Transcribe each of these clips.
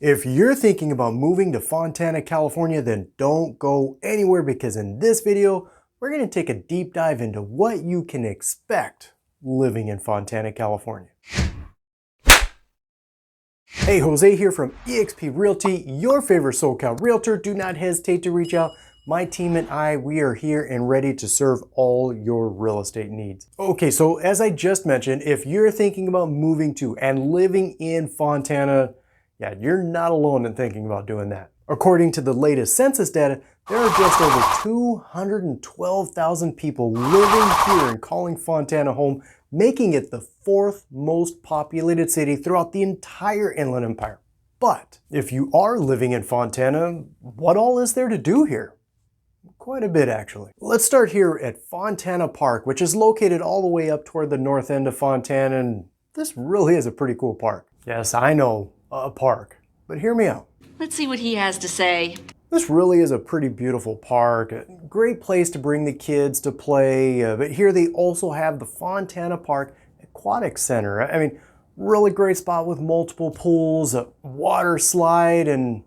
If you're thinking about moving to Fontana, California, then don't go anywhere because in this video, we're going to take a deep dive into what you can expect living in Fontana, California. Hey, Jose here from eXp Realty, your favorite SoCal realtor. Do not hesitate to reach out. My team and I, we are here and ready to serve all your real estate needs. Okay, so as I just mentioned, if you're thinking about moving to and living in Fontana, yeah, you're not alone in thinking about doing that. According to the latest census data, there are just over 212,000 people living here and calling Fontana home, making it the fourth most populated city throughout the entire Inland Empire. But if you are living in Fontana, what all is there to do here? Quite a bit, actually. Let's start here at Fontana Park, which is located all the way up toward the north end of Fontana, and this really is a pretty cool park. Yes, I know, a park, but hear me out. Let's see what he has to say. This really is a pretty beautiful park, a great place to bring the kids to play, but here they also have the Fontana Park Aquatic Center. I mean, really great spot with multiple pools, a water slide, and,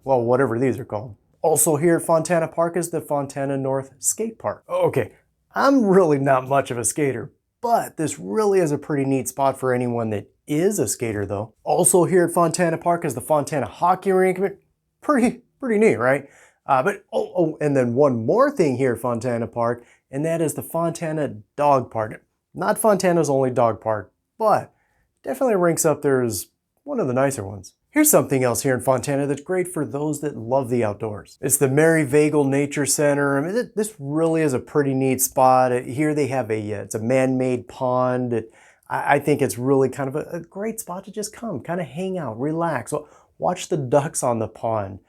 well, whatever these are called. Also here at Fontana Park is the Fontana North Skate Park. Okay, I'm really not much of a skater, but this really is a pretty neat spot for anyone that is a skater though. Also here at Fontana Park is the Fontana Hockey Rink. Pretty neat, right? And then one more thing here at Fontana Park, and that is the Fontana Dog Park. Not Fontana's only dog park, but definitely ranks up there as one of the nicer ones. Here's something else here in Fontana that's great for those that love the outdoors. It's the Maryvagel Nature Center. I mean, this really is a pretty neat spot. Here they have it's a man-made pond. I think it's really kind of a great spot to just come, kind of hang out, relax, watch the ducks on the pond.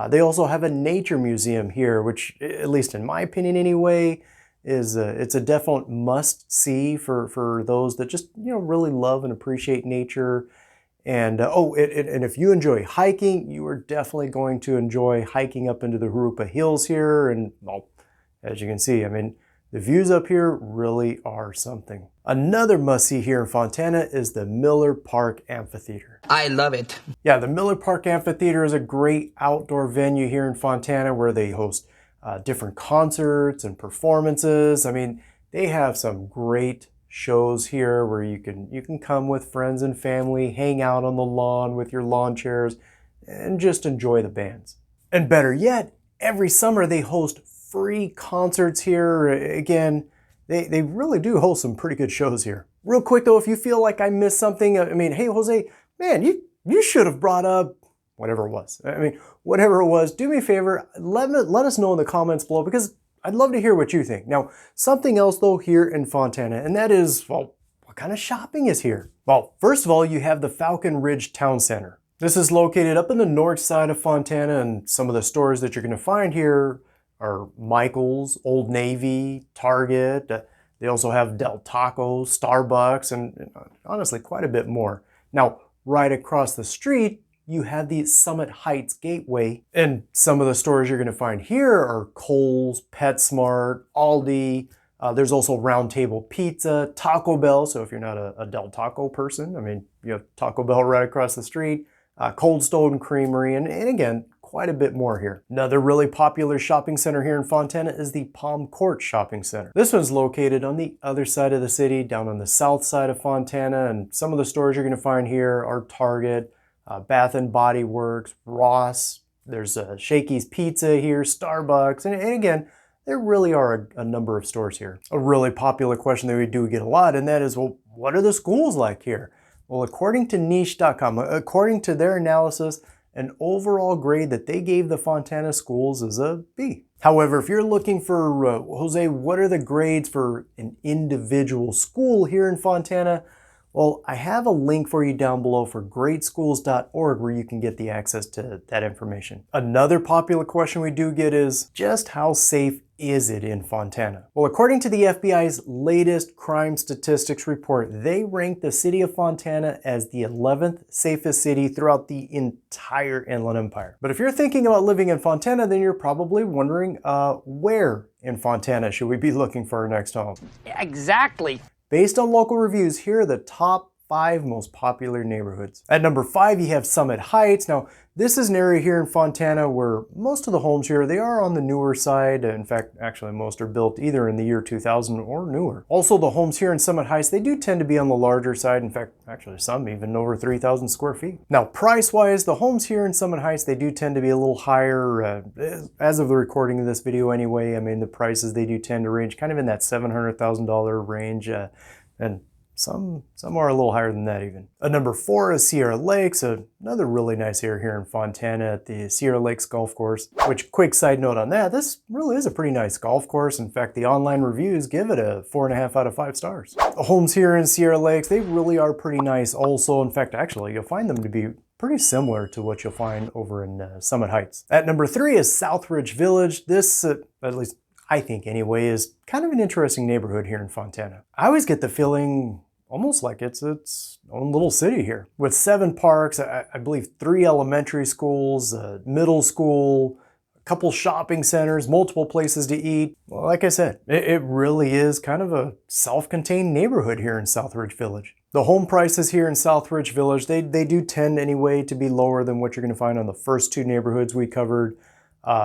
They also have a nature museum here, which, at least in my opinion anyway, is it's a definite must-see for those that just really love and appreciate nature. And and if you enjoy hiking, you are definitely going to enjoy hiking up into the Jurupa Hills here. And well, as you can see, I mean, the views up here really are something. Another must-see here in Fontana is the Miller Park Amphitheater. I love it. Yeah, the Miller Park Amphitheater is a great outdoor venue here in Fontana where they host different concerts and performances. I mean, they have some great shows here where you can come with friends and family, hang out on the lawn with your lawn chairs, and just enjoy the bands. And better yet, every summer they host free concerts here. Again, they really do host some pretty good shows here. Real quick though, if you feel like I missed something, I mean, hey Jose, man, you should have brought up whatever it was. I mean, whatever it was, do me a favor, let us know in the comments below because I'd love to hear what you think. Now, something else though here in Fontana, and that is, well, what kind of shopping is here? Well, first of all, you have the Falcon Ridge Town Center. This is located up in the north side of Fontana, and some of the stores that you're going to find here are Michael's, Old Navy, Target. They also have Del Taco, Starbucks, and honestly, quite a bit more. Now, right across the street, you have the Summit Heights Gateway, and some of the stores you're going to find here are Kohl's, PetSmart, Aldi. There's also Round Table Pizza, Taco Bell. So if you're not a Del Taco person, I mean, you have Taco Bell right across the street, Cold Stone Creamery, and again, quite a bit more here. Another really popular shopping center here in Fontana is the Palm Court Shopping Center. This one's located on the other side of the city, down on the south side of Fontana, and some of the stores you're going to find here are Target, Bath and Body Works, Ross, there's Shakey's Pizza here, Starbucks, and again, there really are a number of stores here. A really popular question that we do get a lot, and that is, well, what are the schools like here? Well, according to niche.com, according to their analysis, an overall grade that they gave the Fontana schools is a B. However, if you're looking for, Jose, what are the grades for an individual school here in Fontana? Well, I have a link for you down below for gradeschools.org where you can get the access to that information. Another popular question we do get is, just how safe is it in Fontana? Well, according to the FBI's latest crime statistics report, they ranked the city of Fontana as the 11th safest city throughout the entire Inland Empire. But if you're thinking about living in Fontana, then you're probably wondering, where in Fontana should we be looking for our next home? Exactly. Based on local reviews, here are the top 5 most popular neighborhoods. At number 5, you have Summit Heights. Now, this is an area here in Fontana where most of the homes here, they are on the newer side. In fact, actually most are built either in the year 2000 or newer. Also, the homes here in Summit Heights, they do tend to be on the larger side. In fact, actually some even over 3,000 square feet. Now, price-wise, the homes here in Summit Heights, they do tend to be a little higher. As of the recording of this video anyway, I mean, the prices, they do tend to range kind of in that $700,000 range. And some are a little higher than that even. Number 4 is Sierra Lakes, another really nice area here in Fontana at the Sierra Lakes Golf Course. Which, quick side note on that, this really is a pretty nice golf course. In fact, the online reviews give it a 4.5 out of 5 stars. The homes here in Sierra Lakes, they really are pretty nice also. In fact, actually, you'll find them to be pretty similar to what you'll find over in Summit Heights. At number 3 is Southridge Village. This, at least I think anyway, is kind of an interesting neighborhood here in Fontana. I always get the feeling almost like it's its own little city here. With 7 parks, I believe 3 elementary schools, a middle school, a couple shopping centers, multiple places to eat. Well, like I said, it really is kind of a self-contained neighborhood here in Southridge Village. The home prices here in Southridge Village, they do tend anyway to be lower than what you're going to find on the first 2 neighborhoods we covered,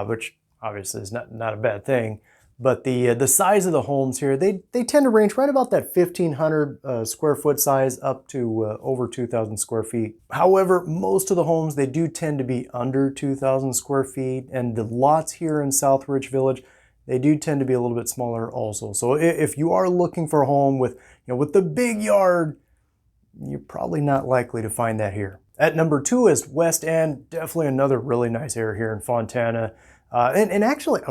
which obviously is not a bad thing. But the size of the homes here, they tend to range right about that 1,500 square foot size up to over 2,000 square feet. However, most of the homes, they do tend to be under 2,000 square feet. And the lots here in Southridge Village, they do tend to be a little bit smaller also. So if you are looking for a home with, with the big yard, you're probably not likely to find that here. At number 2 is West End, definitely another really nice area here in Fontana. And actually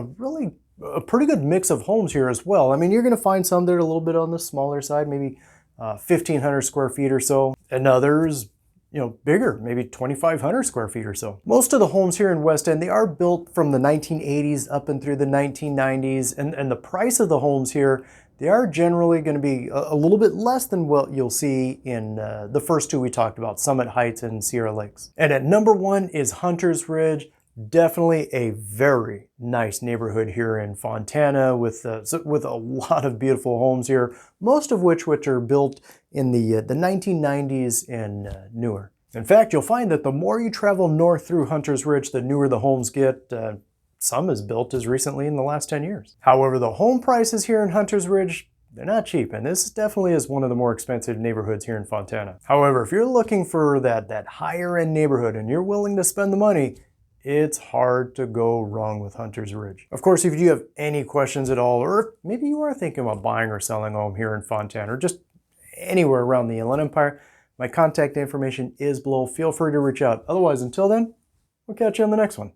a pretty good mix of homes here as well. I mean, you're going to find some that are a little bit on the smaller side, maybe 1,500 square feet or so, and others, bigger, maybe 2,500 square feet or so. Most of the homes here in West End, they are built from the 1980s up and through the 1990s, and the price of the homes here, they are generally going to be a little bit less than what you'll see in the first 2 we talked about, Summit Heights and Sierra Lakes. And at number 1 is Hunters Ridge. Definitely a very nice neighborhood here in Fontana with a lot of beautiful homes here, most of which are built in the 1990s and newer. In fact, you'll find that the more you travel north through Hunters Ridge, the newer the homes get. Some is built as recently in the last 10 years. However, the home prices here in Hunters Ridge, they're not cheap, and this definitely is one of the more expensive neighborhoods here in Fontana. However, if you're looking for that higher end neighborhood and you're willing to spend the money, it's hard to go wrong with Hunters Ridge. Of course, if you have any questions at all, or maybe you are thinking about buying or selling a home here in Fontana, or just anywhere around the Inland Empire, my contact information is below. Feel free to reach out. Otherwise, until then, we'll catch you on the next one.